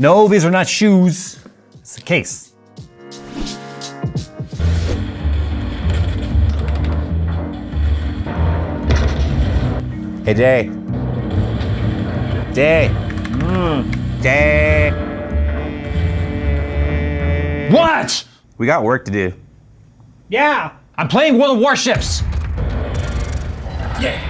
No, these are not shoes. It's a case. Hey, Jay. Jay. Jay. What? We got work to do. Yeah, I'm playing World of Warships. Yeah.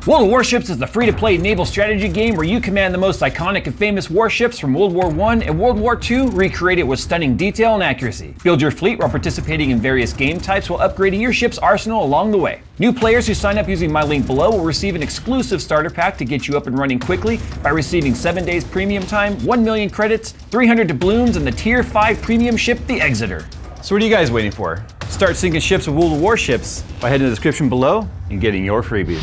World of Warships is the free-to-play naval strategy game where you command the most iconic and famous warships from World War I and World War II, recreated with stunning detail and accuracy. Build your fleet while participating in various game types while upgrading your ship's arsenal along the way. New players who sign up using my link below will receive an exclusive starter pack to get you up and running quickly by receiving 7 days premium time, 1 million credits, 300 doubloons, and the Tier 5 premium ship, the Exeter. So what are you guys waiting for? Start sinking ships with World of Warships by heading to the description below and getting your freebies.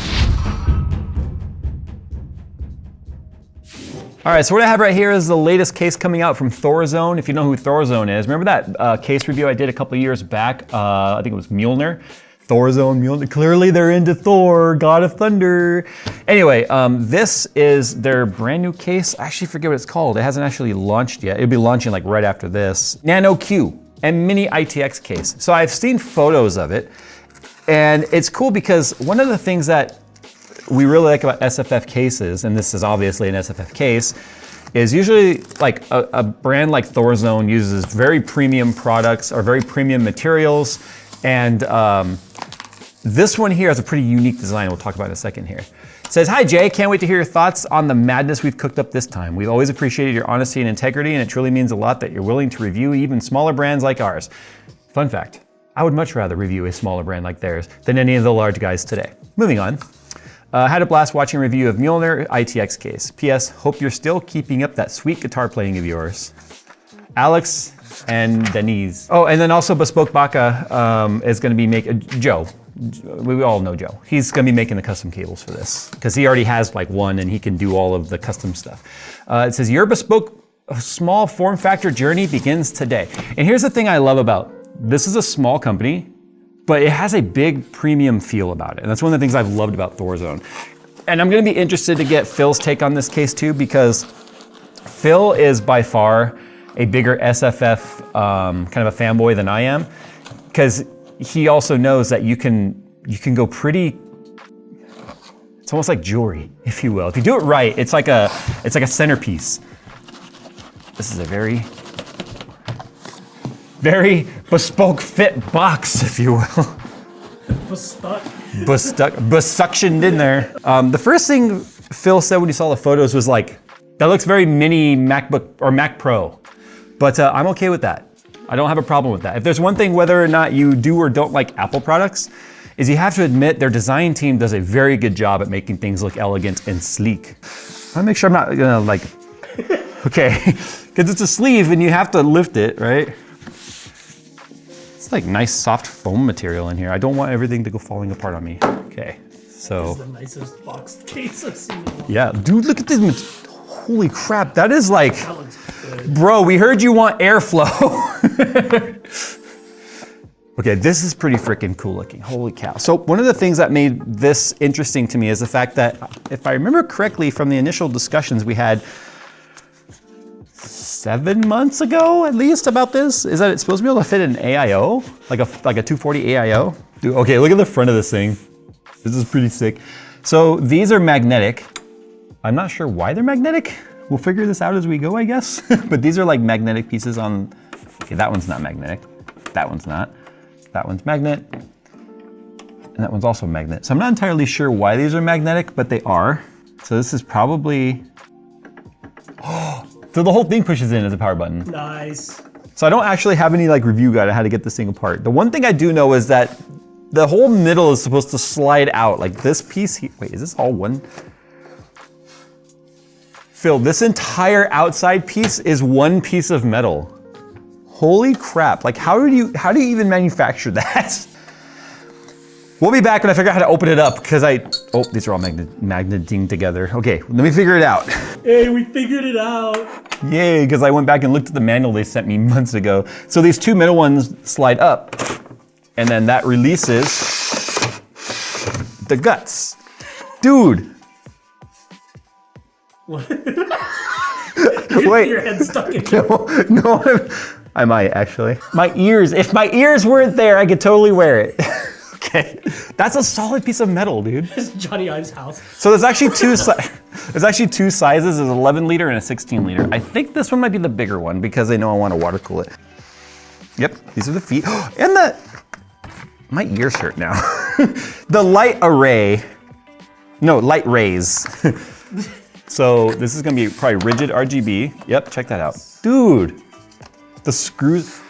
All right, so what I have right here is the latest case coming out from Thorazone. If you know who Thorazone is, remember that case review I did a couple years back? I think it was Mjolnir. Thorazone, Mjolnir, clearly they're into Thor, God of Thunder. Anyway, this is their brand new case. I actually forget what it's called. It hasn't actually launched yet. It'll be launching like right after this. Nano Q and Mini ITX case. So I've seen photos of it, and it's cool because one of the things that we really like about SFF cases, and this is obviously an SFF case, is usually like a brand like Thorazone uses very premium products or very premium materials, and this one here has a pretty unique design we'll talk about in a second here. It says, "Hi Jay, can't wait to hear your thoughts on the madness we've cooked up this time. We've always appreciated your honesty and integrity, and it truly means a lot that you're willing to review even smaller brands like ours." Fun fact, I would much rather review a smaller brand like theirs than any of the large guys today. Moving on. Had a blast watching a review of Mjolnir ITX case. P.S. Hope you're still keeping up that sweet guitar playing of yours. Alex and Denise. Oh, and then also Bespoke Baka is going to be making, Joe. We all know Joe. He's going to be making the custom cables for this because he already has like one and he can do all of the custom stuff. It says, your bespoke small form factor journey begins today. And here's the thing I love about this is a small company, but it has a big premium feel about it. And that's one of the things I've loved about Thorazone. And I'm gonna be interested to get Phil's take on this case too, because Phil is by far a bigger SFF kind of a fanboy than I am, because he also knows that you can go pretty, it's almost like jewelry, if you will. If you do it right, it's like a centerpiece. This is a very bespoke fit box, if you will. Besuctioned in there. The first thing Phil said when he saw the photos was like, that looks very mini MacBook or Mac Pro. But I'm okay with that. I don't have a problem with that. If there's one thing, whether or not you do or don't like Apple products, is you have to admit their design team does a very good job at making things look elegant and sleek. I wanna make sure I'm not gonna like, okay, because it's a sleeve and you have to lift it, right? It's like nice soft foam material in here. I don't want everything to go falling apart on me. Okay, so. This is the nicest box case I've seen in a while. Yeah, dude, look at this. Holy crap, that is like, That looks good. bro, we heard you want airflow. Okay, this is pretty freaking cool looking, holy cow. So one of the things that made this interesting to me is the fact that, if I remember correctly from the initial discussions we had 7 months ago, at least, about this, is that it's supposed to be able to fit an AIO, like a 240 AIO. Dude, okay, look at the front of this thing. This is pretty sick. So these are magnetic. I'm not sure why they're magnetic. We'll figure this out as we go, I guess. But these are like magnetic pieces on, okay, that one's not magnetic. That one's not. That one's magnet. And that one's also magnet. So I'm not entirely sure why these are magnetic, but they are. So this is probably, oh, so the whole thing pushes in as a power button. Nice. So I don't actually have any like review guide on how to get this thing apart. The one thing I do know is that the whole middle is supposed to slide out. Like this piece here, wait, is this all one? Phil, this entire outside piece is one piece of metal. Holy crap, like how do you even manufacture that? We'll be back when I figure out how to open it up, because oh, these are all magneting together. Okay, let me figure it out. Hey, we figured it out. Yay, because I went back and looked at the manual they sent me months ago. So these two middle ones slide up, and then that releases the guts. Dude. What? Wait. Your head's stuck in No, I might actually. My ears, if my ears weren't there, I could totally wear it. Okay, that's a solid piece of metal, dude. Johnny Ives' house. So there's actually two sizes. There's 11 liter and a 16 liter. I think this one might be the bigger one because I know I want to water cool it. Yep, these are the feet. And my ears hurt now. The light rays. So this is gonna be probably rigid RGB. Yep, check that out. Dude, the screws.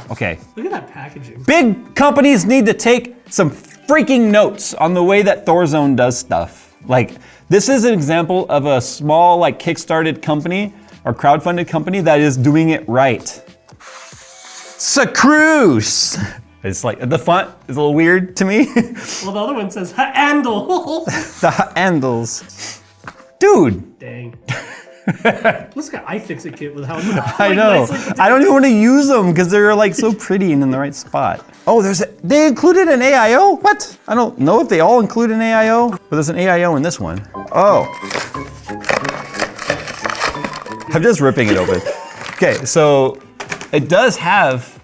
Okay. Look at that packaging. Big companies need to take some freaking notes on the way that Thorzone does stuff. Like, this is an example of a small, like, kickstarted company or crowdfunded company that is doing it right. Screws. It's like, the font is a little weird to me. Well, the other one says handle. The handles. Dude. Dang. Looks like an iFixit kit with how I know. I don't even want to use them because they're like so pretty and in the right spot. Oh, they included an AIO? What? I don't know if they all include an AIO, but there's an AIO in this one. Oh. I'm just ripping it open. Okay, so it does have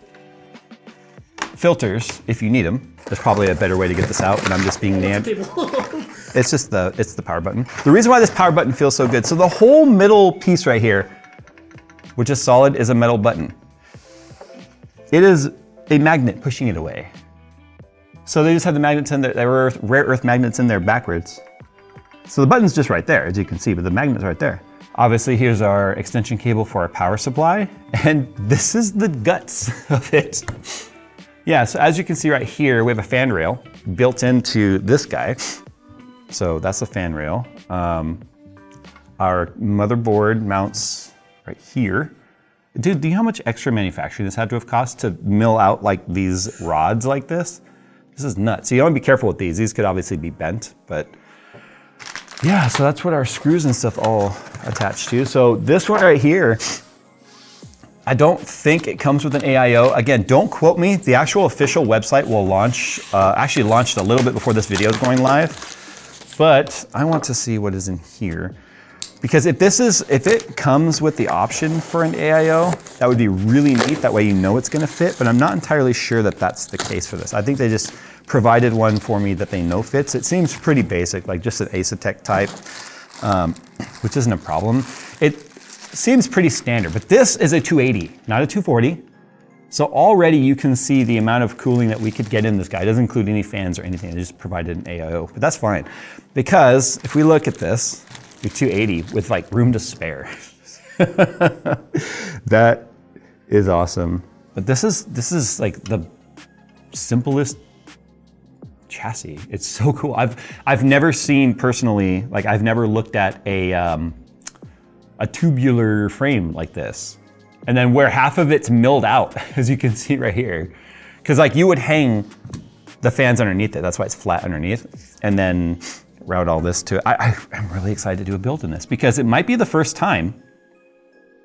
filters if you need them. There's probably a better way to get this out, but I'm just being damned. It's just the power button. The reason why this power button feels so good, so the whole middle piece right here, which is solid, is a metal button. It is a magnet pushing it away. So they just have the magnets in there, rare earth magnets in there backwards. So the button's just right there, as you can see, but the magnet's right there. Obviously, here's our extension cable for our power supply, and this is the guts of it. Yeah, so as you can see right here, we have a fan rail built into this guy. So that's the fan rail. Our motherboard mounts right here. Dude, do you know how much extra manufacturing this had to have cost to mill out like these rods like this? This is nuts. So you want to be careful with these. These could obviously be bent, but yeah, so that's what our screws and stuff all attach to. So this one right here, I don't think it comes with an AIO. Again, don't quote me. The actual official website will launch, actually launched a little bit before this video is going live. But I want to see what is in here. Because if it comes with the option for an AIO, that would be really neat. That way you know it's gonna fit, but I'm not entirely sure that that's the case for this. I think they just provided one for me that they know fits. It seems pretty basic, like just an Exeter type, which isn't a problem. It seems pretty standard, but this is a 280, not a 240. So already you can see the amount of cooling that we could get in this guy. It doesn't include any fans or anything. It just provided an AIO, but that's fine. Because if we look at this, your 280 with like room to spare. That is awesome. But this is like the simplest chassis. It's so cool. I've never seen personally, like I've never looked at a tubular frame like this. And then where half of it's milled out, as you can see right here. Because like you would hang the fans underneath it, that's why it's flat underneath, and then route all this to it. I'm really excited to do a build in this because it might be the first time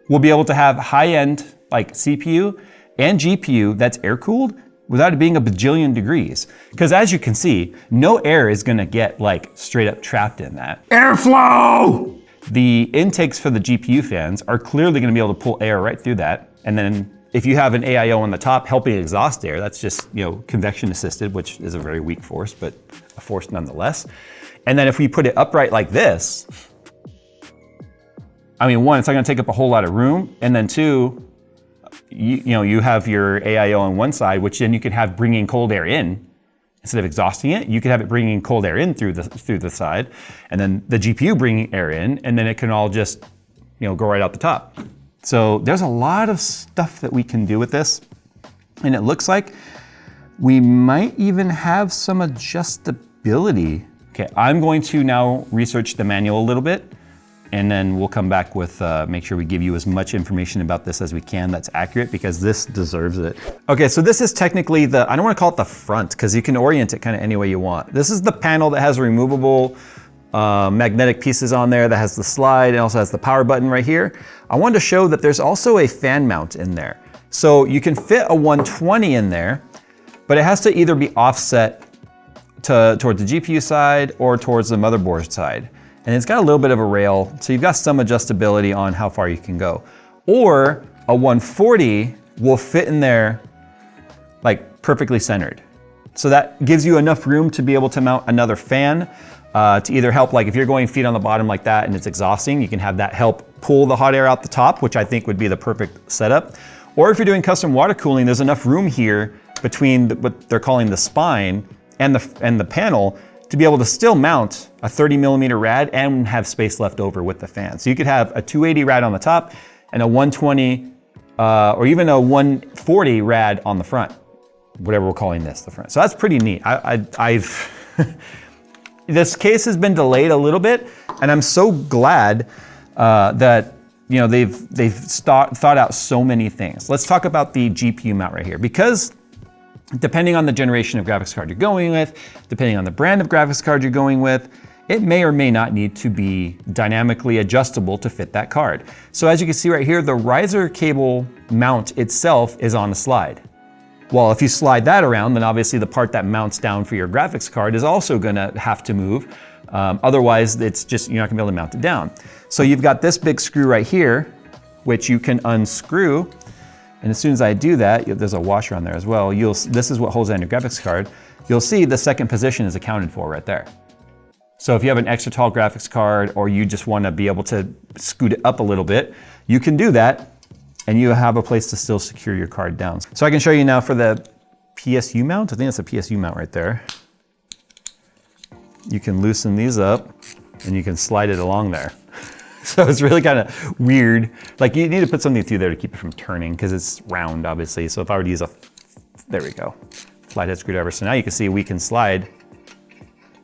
we'll be able to have high-end like CPU and GPU that's air-cooled without it being a bajillion degrees. Because as you can see, no air is gonna get like straight up trapped in that. Airflow! The intakes for the GPU fans are clearly gonna be able to pull air right through that. And then if you have an AIO on the top helping exhaust air, that's just, you know, convection assisted, which is a very weak force, but a force nonetheless. And then if we put it upright like this, I mean, one, it's not gonna take up a whole lot of room. And then two, you have your AIO on one side, which then you could have bringing cold air in. Instead of exhausting it, you could have it bringing cold air in through the side, and then the GPU bringing air in, and then it can all just, go right out the top. So there's a lot of stuff that we can do with this, and it looks like we might even have some adjustability. Okay, I'm going to now research the manual a little bit, and then we'll come back with, make sure we give you as much information about this as we can that's accurate, because this deserves it. Okay, so this is technically I don't want to call it the front, because you can orient it kind of any way you want. This is the panel that has removable magnetic pieces on there, that has the slide, and also has the power button right here. I wanted to show that there's also a fan mount in there. So you can fit a 120 in there, but it has to either be offset towards the GPU side or towards the motherboard side. and it's got a little bit of a rail, so you've got some adjustability on how far you can go. Or a 140 will fit in there like perfectly centered. So that gives you enough room to be able to mount another fan to either help, like if you're going feet on the bottom like that and it's exhausting, you can have that help pull the hot air out the top, which I think would be the perfect setup. Or if you're doing custom water cooling, there's enough room here between what they're calling the spine and the panel to be able to still mount a 30mm rad and have space left over with the fan. So you could have a 280 rad on the top and a 120 or even a 140 rad on the front, whatever we're calling this, the front. So that's pretty neat. I've this case has been delayed a little bit, and I'm so glad that they've thought out so many things. Let's talk about the GPU mount right here, because depending on the generation of graphics card you're going with, depending on the brand of graphics card you're going with, it may or may not need to be dynamically adjustable to fit that card. So as you can see right here, the riser cable mount itself is on a slide. Well, if you slide that around, then obviously the part that mounts down for your graphics card is also gonna have to move. Otherwise, it's just, you're not gonna be able to mount it down. So you've got this big screw right here, which you can unscrew. And as soon as I do that, there's a washer on there as well. This is what holds down your graphics card. You'll see the second position is accounted for right there. So if you have an extra tall graphics card, or you just wanna be able to scoot it up a little bit, you can do that, and you have a place to still secure your card down. So I can show you now for the PSU mount. I think that's a PSU mount right there. You can loosen these up and you can slide it along there. So it's really kind of weird. Like you need to put something through there to keep it from turning, because it's round, obviously. So if I were to use there we go, flathead screwdriver. So now you can see we can slide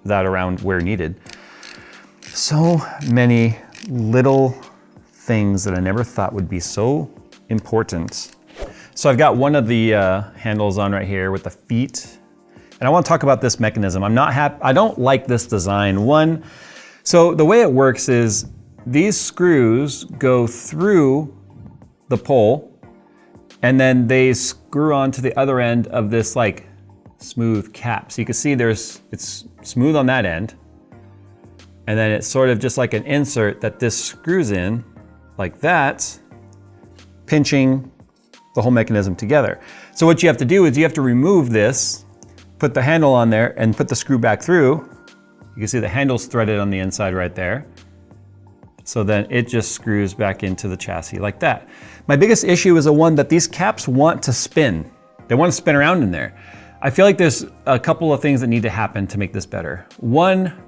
that around where needed. So many little things that I never thought would be so important. So I've got one of the handles on right here with the feet. And I want to talk about this mechanism. I don't like this design. So the way it works is these screws go through the pole, and then they screw onto the other end of this like smooth cap. So you can see it's smooth on that end, and then it's sort of just like an insert that this screws in like that, pinching the whole mechanism together. So what you have to do is you have to remove this, put the handle on there, and put the screw back through. You can see the handle's threaded on the inside right there. So then it just screws back into the chassis like that. My biggest issue is the one that these caps want to spin. They want to spin around in there. I feel like there's a couple of things that need to happen to make this better. One,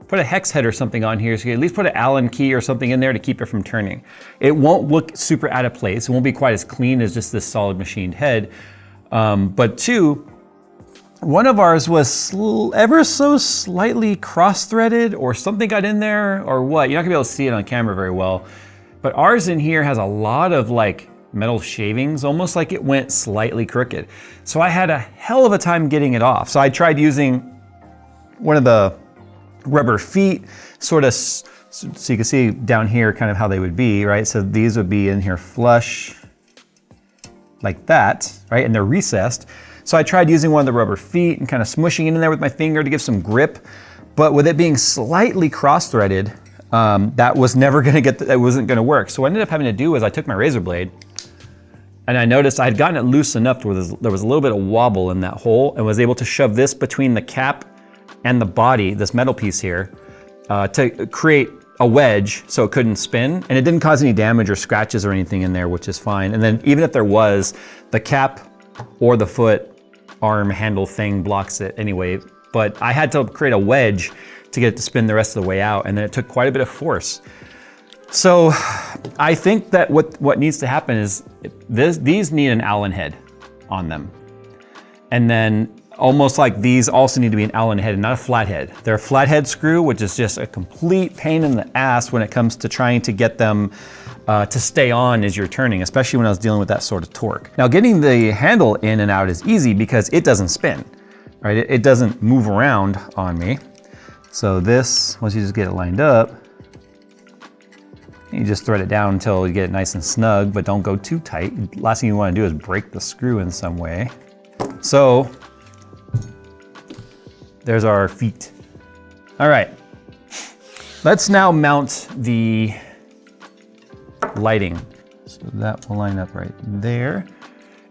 put a hex head or something on here, so you at least put an Allen key or something in there to keep it from turning. It won't look super out of place. It won't be quite as clean as just this solid machined head. But two, one of ours was ever so slightly cross-threaded, or something got in there, or what. You're not gonna be able to see it on camera very well. But ours in here has a lot of like metal shavings, almost like it went slightly crooked. So I had a hell of a time getting it off. So I tried using one of the rubber feet, sort of, so you can see down here kind of how they would be, right? So these would be in here flush like that, right? And they're recessed. So I tried using one of the rubber feet and kind of smushing it in there with my finger to give some grip. But with it being slightly cross-threaded, that was never gonna that wasn't gonna work. So what I ended up having to do is I took my razor blade, and I noticed I had gotten it loose enough to where there was a little bit of wobble in that hole, and was able to shove this between the cap and the body, this metal piece here, to create a wedge so it couldn't spin. And it didn't cause any damage or scratches or anything in there, which is fine. And then even if there was, the cap or the foot arm handle thing blocks it anyway. But I had to create a wedge to get it to spin the rest of the way out, and then it took quite a bit of force. So I think that what needs to happen is these need an Allen head on them. And then almost like these also need to be an Allen head and not a flathead. They're a flathead screw, which is just a complete pain in the ass when it comes to trying to get them to stay on as you're turning, especially when I was dealing with that sort of torque. Now getting the handle in and out is easy because it doesn't spin, right? It doesn't move around on me. So this, once you just get it lined up, you just thread it down until you get it nice and snug, but don't go too tight. Last thing you want to do is break the screw in some way. So there's our feet. All right. Let's now mount the lighting. So that will line up right there.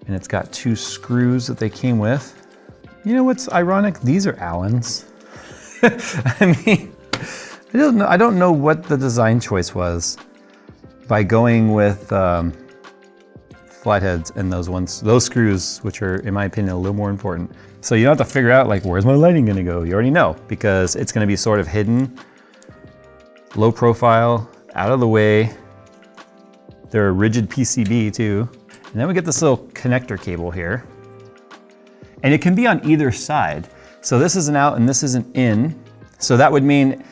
And it's got 2 screws that they came with. You know what's ironic? These are Allens. I mean, I don't know what the design choice was by going with flatheads and those screws, which are, in my opinion, a little more important. So you don't have to figure out like, where's my lighting gonna go? You already know, because it's gonna be sort of hidden, low profile, out of the way. They're a rigid PCB too. And then we get this little connector cable here. And it can be on either side. So this is an out and this is an in. So that would mean,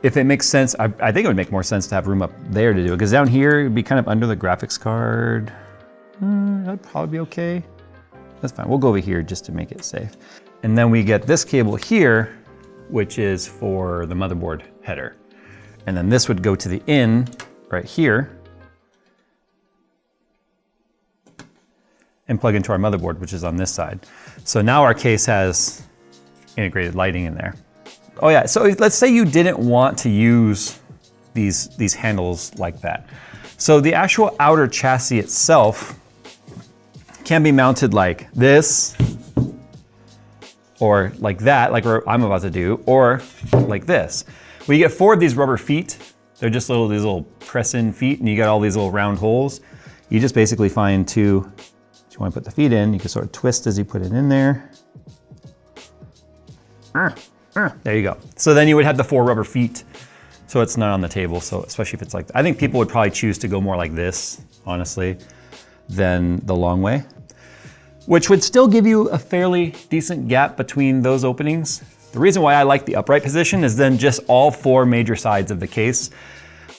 if it makes sense, I think it would make more sense to have room up there to do it, because down here it'd be kind of under the graphics card. That'd probably be okay. That's fine, we'll go over here just to make it safe. And then we get this cable here, which is for the motherboard header. And then this would go to the in right here and plug into our motherboard, which is on this side. So now our case has integrated lighting in there. Oh yeah, so let's say you didn't want to use these handles like that. So the actual outer chassis itself can be mounted like this, or like that, like I'm about to do, or like this. Well, you get 4 of these rubber feet. They're just these little press-in feet, and you got all these little round holes. You just basically find 2 that you want to put the feet in. You can sort of twist as you put it in there. There you go. So then you would have the 4 rubber feet, so it's not on the table. So especially if it's like, I think people would probably choose to go more like this, honestly, than the long way, which would still give you a fairly decent gap between those openings. The reason why I like the upright position is then just all 4 major sides of the case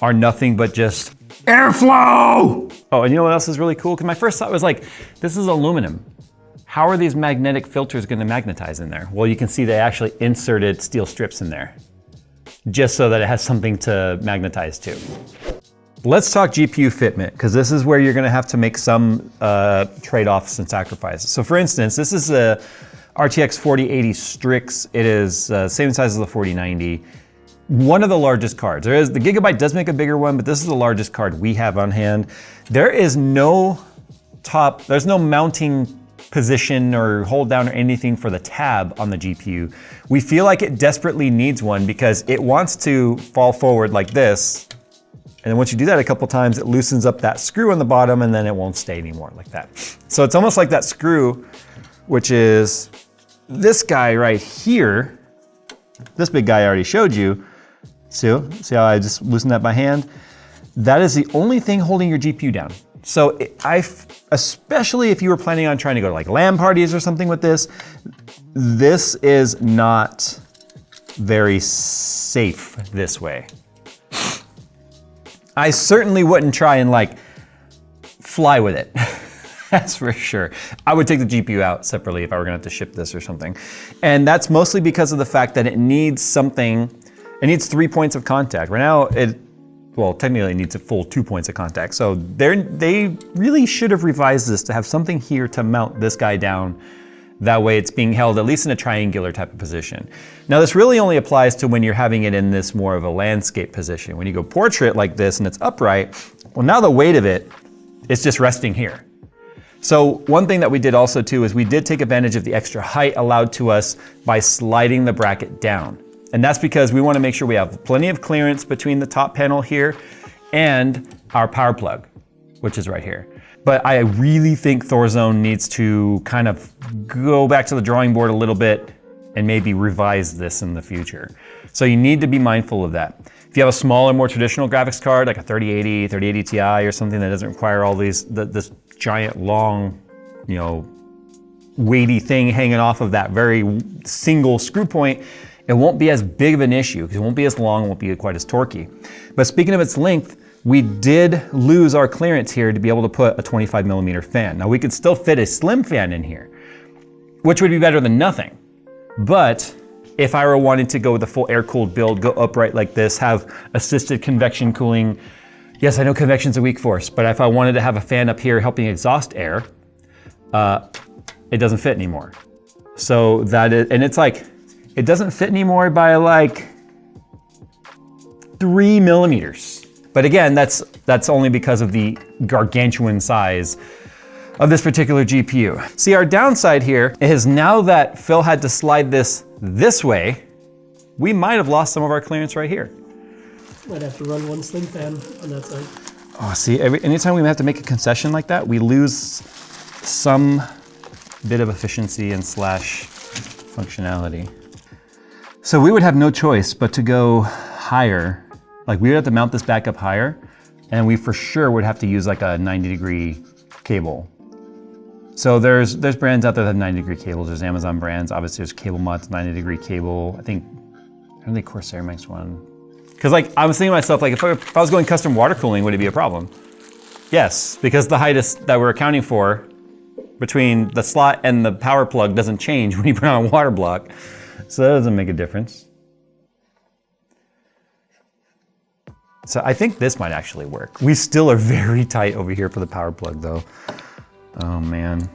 are nothing but just airflow. Oh, and you know what else is really cool? Because my first thought was like, this is aluminum. How are these magnetic filters going to magnetize in there? Well, you can see they actually inserted steel strips in there just so that it has something to magnetize to. Let's talk GPU fitment, because this is where you're going to have to make some trade-offs and sacrifices. So for instance, this is a RTX 4080 Strix. It is same size as the 4090. One of the largest cards. The Gigabyte does make a bigger one, but this is the largest card we have on hand. There's no mounting position or hold down or anything for the tab on the GPU. We feel like it desperately needs one because it wants to fall forward like this. And then once you do that a couple times, it loosens up that screw on the bottom and then it won't stay anymore like that. So it's almost like that screw, which is this guy right here. This big guy I already showed you. See how I just loosened that by hand? That is the only thing holding your GPU down. So especially if you were planning on trying to go to like LAN parties or something with this is not very safe this way. I certainly wouldn't try and like fly with it. That's for sure. I would take the GPU out separately if I were gonna have to ship this or something. And that's mostly because of the fact that it needs 3 points of contact. Right now, well, technically it needs a full 2 points of contact. So they really should have revised this to have something here to mount this guy down. That way it's being held at least in a triangular type of position. Now this really only applies to when you're having it in this more of a landscape position. When you go portrait like this and it's upright, well now the weight of it is just resting here. So one thing that we did also too is we did take advantage of the extra height allowed to us by sliding the bracket down. And that's because we want to make sure we have plenty of clearance between the top panel here and our power plug, which is right here. But I really think Thorzone needs to kind of go back to the drawing board a little bit and maybe revise this in the future. So you need to be mindful of that. If you have a smaller, more traditional graphics card, like a 3080 Ti or something that doesn't require all this giant, long, weighty thing hanging off of that very single screw point, it won't be as big of an issue because it won't be as long, it won't be quite as torquey. But speaking of its length, we did lose our clearance here to be able to put a 25mm fan. Now we could still fit a slim fan in here, which would be better than nothing. But if I were wanting to go with a full air-cooled build, go upright like this, have assisted convection cooling, yes, I know convection's a weak force, but if I wanted to have a fan up here helping exhaust air, it doesn't fit anymore. So that is, and it's like, it doesn't fit anymore by like 3 millimeters. But again, that's only because of the gargantuan size of this particular GPU. See, our downside here is now that Phil had to slide this way, we might have lost some of our clearance right here. Might have to run one slim fan on that side. Oh, see, anytime we have to make a concession like that, we lose some bit of efficiency and slash functionality. So we would have no choice but to go higher. Like we would have to mount this back up higher, and we for sure would have to use like a 90-degree cable. So there's brands out there that have 90-degree cables. There's Amazon brands. Obviously there's Cable Mods 90-degree cable. I think Corsair makes one. Because like I was thinking to myself, like if I was going custom water cooling, would it be a problem? Yes, because the height that we're accounting for between the slot and the power plug doesn't change when you put on a water block. So that doesn't make a difference. So I think this might actually work. We still are very tight over here for the power plug though. Oh man.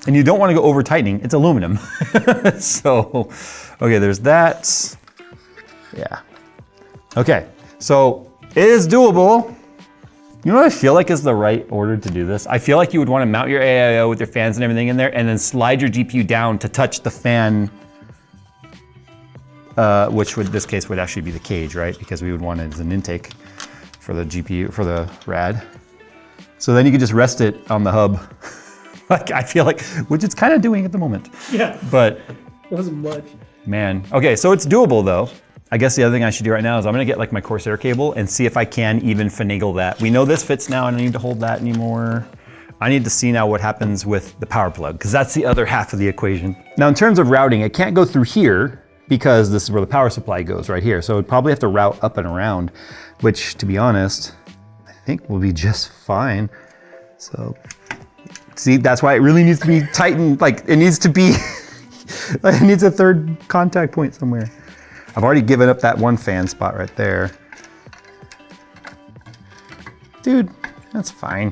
And you don't want to go over tightening, it's aluminum. So, okay, there's that. Yeah. Okay, so it is doable. You know what I feel like is the right order to do this? I feel like you would want to mount your AIO with your fans and everything in there and then slide your GPU down to touch the fan, which would, this case would actually be the cage, right? Because we would want it as an intake for the GPU, for the rad. So then you could just rest it on the hub. Like I feel like, which it's kind of doing at the moment. Yeah. But it wasn't much. Man, okay, so it's doable though. I guess the other thing I should do right now is I'm gonna get like my Corsair cable and see if I can even finagle that. We know this fits now, I don't need to hold that anymore. I need to see now what happens with the power plug, because that's the other half of the equation. Now in terms of routing, it can't go through here because this is where the power supply goes, right here. So it'd probably have to route up and around, which to be honest, I think will be just fine. So, see, that's why it really needs to be tightened, like it needs to be, it needs a third contact point somewhere. I've already given up that one fan spot right there. Dude, that's fine.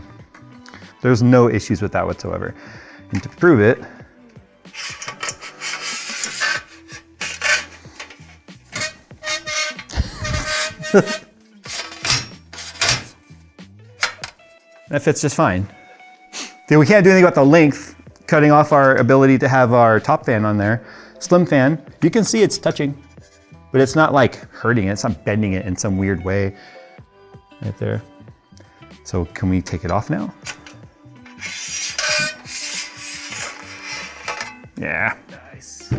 There's no issues with that whatsoever. And to prove it, that fits just fine. See, we can't do anything about the length, cutting off our ability to have our top fan on there. Slim fan, you can see it's touching, but it's not like hurting it, it's not bending it in some weird way. Right there. So can we take it off now? Yeah. Nice.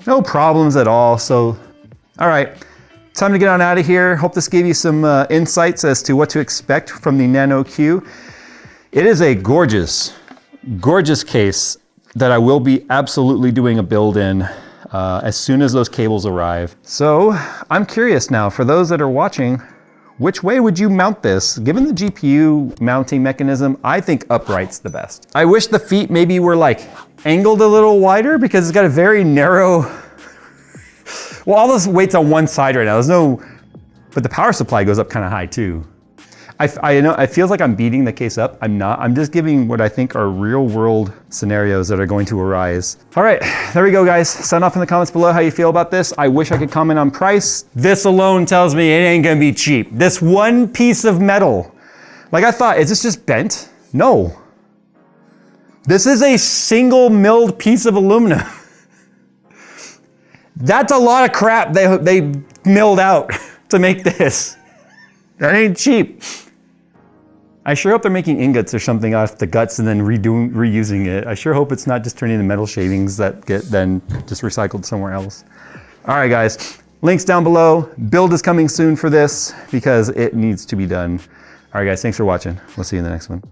No problems at all. So, all right, time to get on out of here. Hope this gave you some insights as to what to expect from the Nano Q. It is a gorgeous, gorgeous case that I will be absolutely doing a build in as soon as those cables arrive. So I'm curious now, for those that are watching, which way would you mount this? Given the GPU mounting mechanism, I think upright's the best. I wish the feet maybe were like angled a little wider because it's got a very narrow, well, all this weight's on one side right now. There's no, but the power supply goes up kind of high too. I know it feels like I'm beating the case up. I'm not. I'm just giving what I think are real world scenarios that are going to arise. All right, there we go, guys. Sound off in the comments below how you feel about this. I wish I could comment on price. This alone tells me it ain't gonna be cheap. This one piece of metal, like I thought, is this just bent? No. This is a single milled piece of aluminum. That's a lot of crap they milled out to make this. That ain't cheap. I sure hope they're making ingots or something off the guts and then reusing it. I sure hope it's not just turning into metal shavings that get then just recycled somewhere else. All right, guys, links down below. Build is coming soon for this because it needs to be done. All right, guys, thanks for watching. We'll see you in the next one.